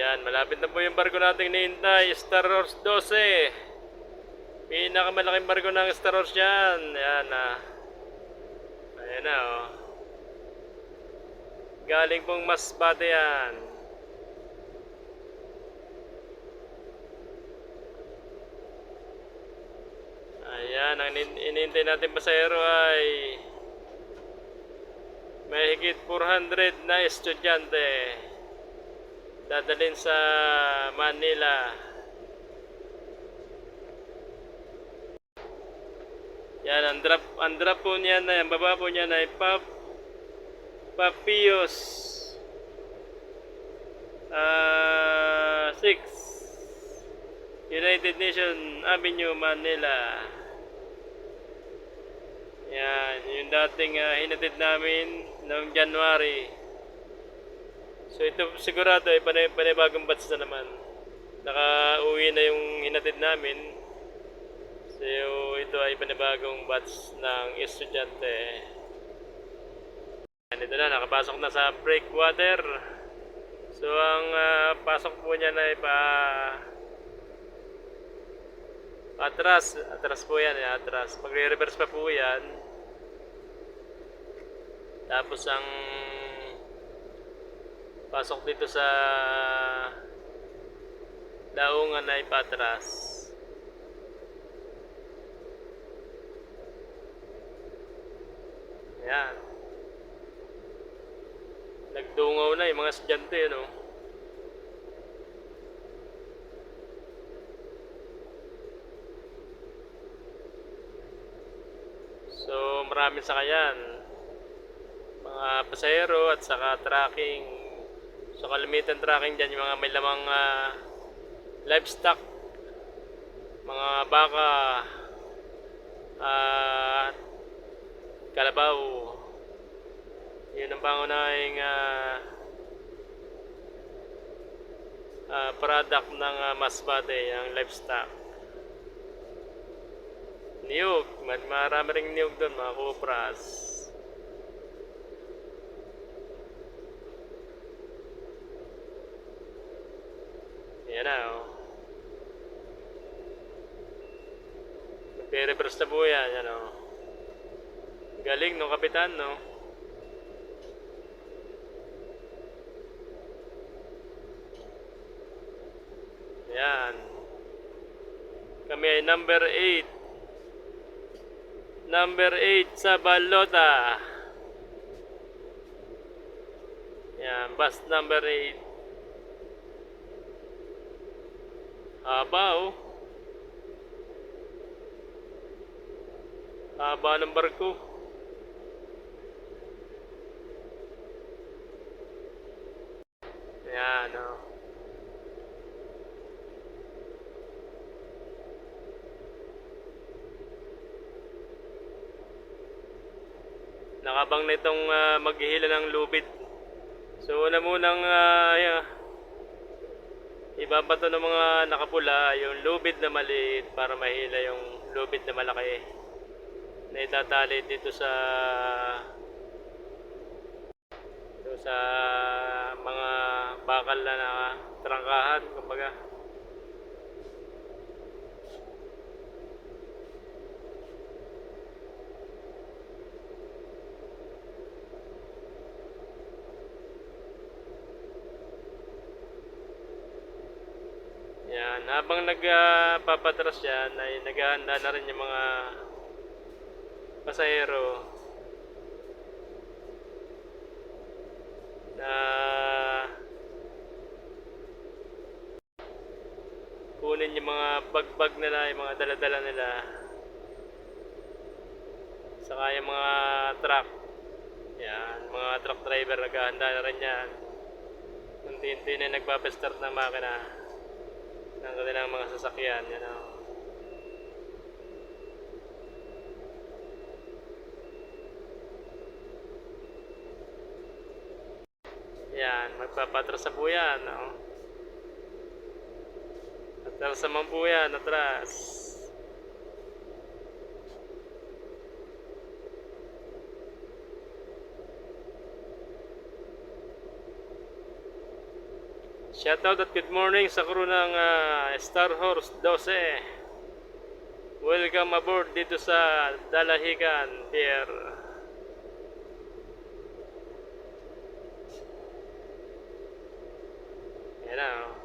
Ayan, malapit na po yung barko nating nihintay, Star Wars 12. Pinakamalaking barko ng Star Wars yan. Ayan na. Ayan na oh. Galing pong Masbate yan. Ayan, ang inintay natin pasahero ay may higit 400 na estudyante dadalhin sa Manila. Yan, ang drop po niyan na, ang baba po niyan ay Papios 6 United Nation Avenue, Manila. Yan, yung dating hinatid namin noong January. So ito sigurado ay panibagong batch na naman. Naka-uwi na yung hinatid namin. So ito ay panibagong batch ng estudyante. Yan, ito na, nakapasok na sa breakwater. So ang pasok po niya na ay atras po yan, atras. Magre-reverse pa po yan. Tapos ang pasok dito sa daungan ay patras. Ayan. Nagdungaw na yung mga estudyante, no? So, maraming sakayan. Mga pasahero at saka tracking. So, kalimitan tracking dyan yung mga may lamang livestock. Mga baka, kalabaw. Yun ang pangunahing product ng Masbate, ang livestock. Niyog, marami ring niyog doon, mga kupras. Yan na oh. Magre-reverse na po yan, yan oh. Galing no, kapitan no. Yan. Kami ay number 8. Number 8 sa Balota. Yan, bus number 8. Haba oh. Haba ng barko. Yan oh. Nakabang na itong maghihila ng lubid. So una munang ibabato ng mga nakapula yung lubid na maliit para mahila yung lubid na malaki na itatali dito sa mga bakal na trangkahan, kumbaga. Yan, habang nagpapatras yan ay naghahanda na rin yung mga pasahero na kunin yung mga bag nila, yung mga dala-dala nila, saka yung mga truck. Yan, mga truck driver naghahanda na rin yan. Unti-unti na nagpapastart ng makina ng kanilang mga sasakyan, yan o. Yan, magpapatras na po yan, no? Atras naman po yan, atras. Shoutout at good morning sa crew ng Star Horse 12. Welcome aboard dito sa Dalahican Pier. Yan na, oh.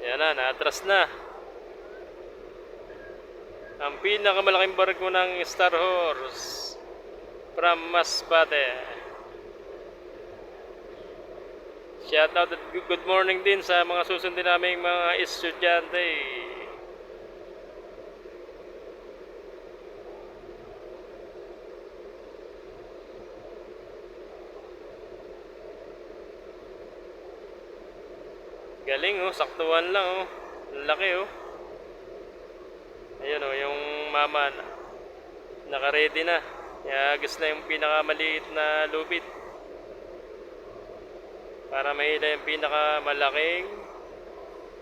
Yan na, naatras na. Ang pinakamalaking barko ng Star Horse from Masbate. Shoutout at good morning din sa mga susundin naming mga estudyante. Galing oh, saktuhan lang oh. Laki oh. Ayun oh, yung mama naka-ready na. Iagis na yung pinakamaliit na lubid para mahila yung pinakamalaking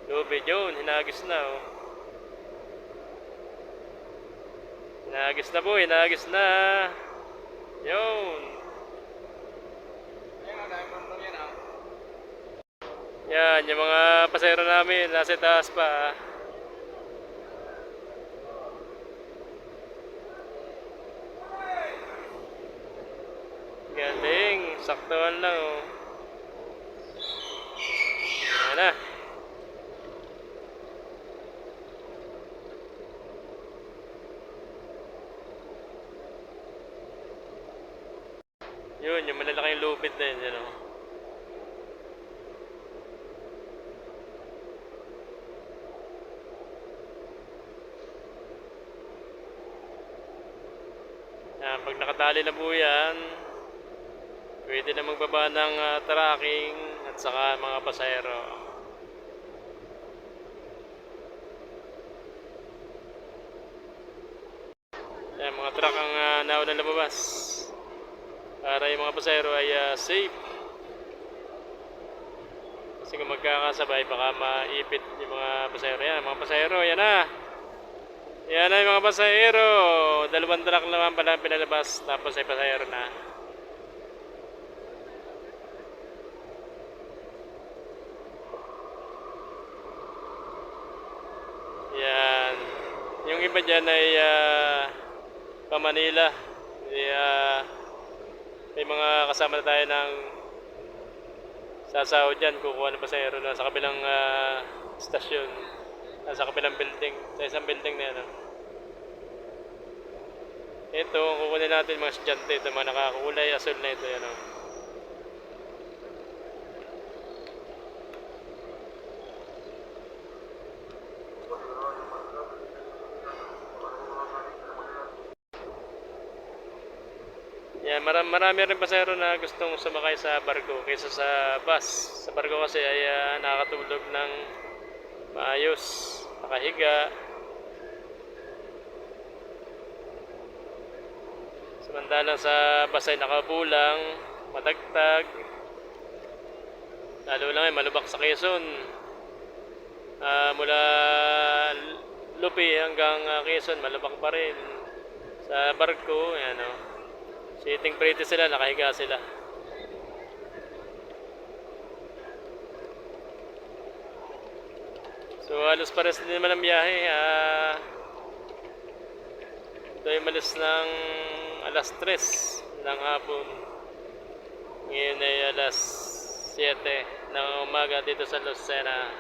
lubid. Yun, hinagis na oh. Hinagis na po, hinagis na. Yun. Yan, yung mga pasahero namin nasa taas pa. Galing, saktuhan lang oh. Yan na. Yun, yung malalaking lupit na yun, oh. Yan, pag nakatali na po yan, pwede na magbaba ng tracking at saka mga pasahero. Yan, mga truck ang nauna lumabas para yung mga pasahero ay safe. Kasi kung magkakasabay baka maipit yung mga pasahero. Yan, mga pasahero, yan na. Yan na yung mga pasahero. Dalawang truck naman pala pinalabas tapos ay pasahero na. Yan. Yung iba dyan ay pa-Manila. May mga kasama na tayo ng sasahod dyan. Kukuha ng pasahero na sa kabilang stasyon. Sa kabilang building. Sa isang building na yan. Ito, kukunin natin mga estudyante. Ito, mga nakakulay asul na ito. Yan, oh. Yan, marami rin pasahero na gustong sumakay sa barko kaysa sa bus. Sa barko kasi ay nakakatulog ng maayos, nakahiga. Samantalang sa bus ay nakabulang, matagtag. Lalo lang ay malubak sa Quezon. Mula Lupi hanggang Quezon, malubak pa rin. Sa barko, yan o. Sitting pretty sila, nakahiga sila. So halos pares din naman ang biyahe. Ito ay malis ng alas 3 ng hapon. Ngayon ay alas 7 ng umaga dito sa Lucena.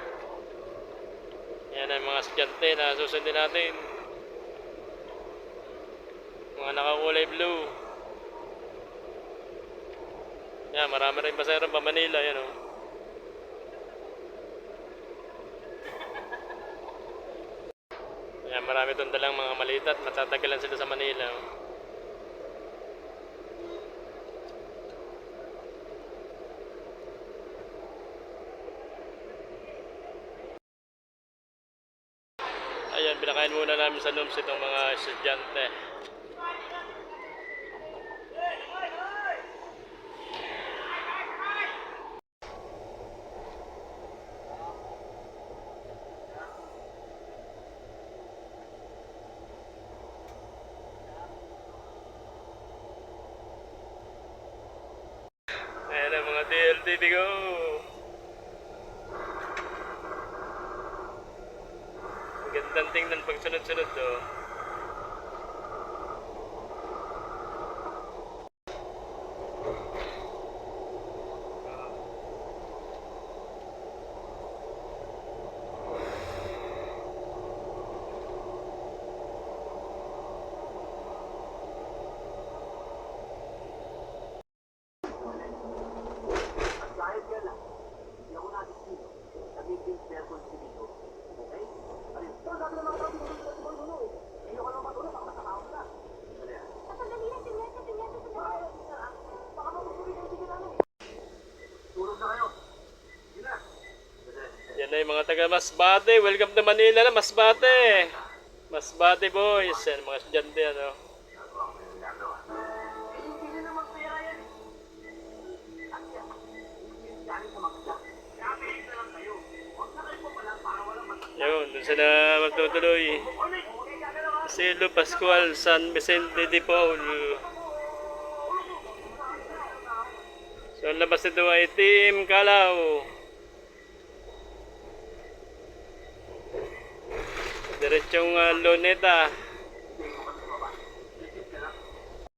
Yan ang mga estudyante na susundin natin. Mga nakakulay blue. Yan, marami rin pasahero pa Manila, yan oh. Yan, marami itong dalang mga malita at matatagalan sila sa Manila oh. Ayan, pinakain muna namin sa looms itong mga estudyante. TV ko. Ang gandang tingnan pag sunod-sunod to. Kahit yan lang, hindi ako natin dito. Nagiging careful si dito. Okay? Alin? Pero sabi ng mga tao, hindi ko si Boy Nuno eh. Hindi ko lang matulog, baka masakao na. Ano yan? Sandali lang, sandali. Baka mapupuli kayo sige namin eh. Tulog na kayo. Sige na. Yan na yung mga taga Masbate. Welcome to Manila na Masbate. Masbate boys. Yan mga estudyante ano. Hindi naman pera yan. At yan, galing sa maganda. Kapilig na lang kayo. Huwag na kayo pala para walang matakot. Yun, doon sila magtutuloy. Silo Pascual, San Vicente de Paul. So ang labas nito ay Team Kalaw. Diretsong Luneta.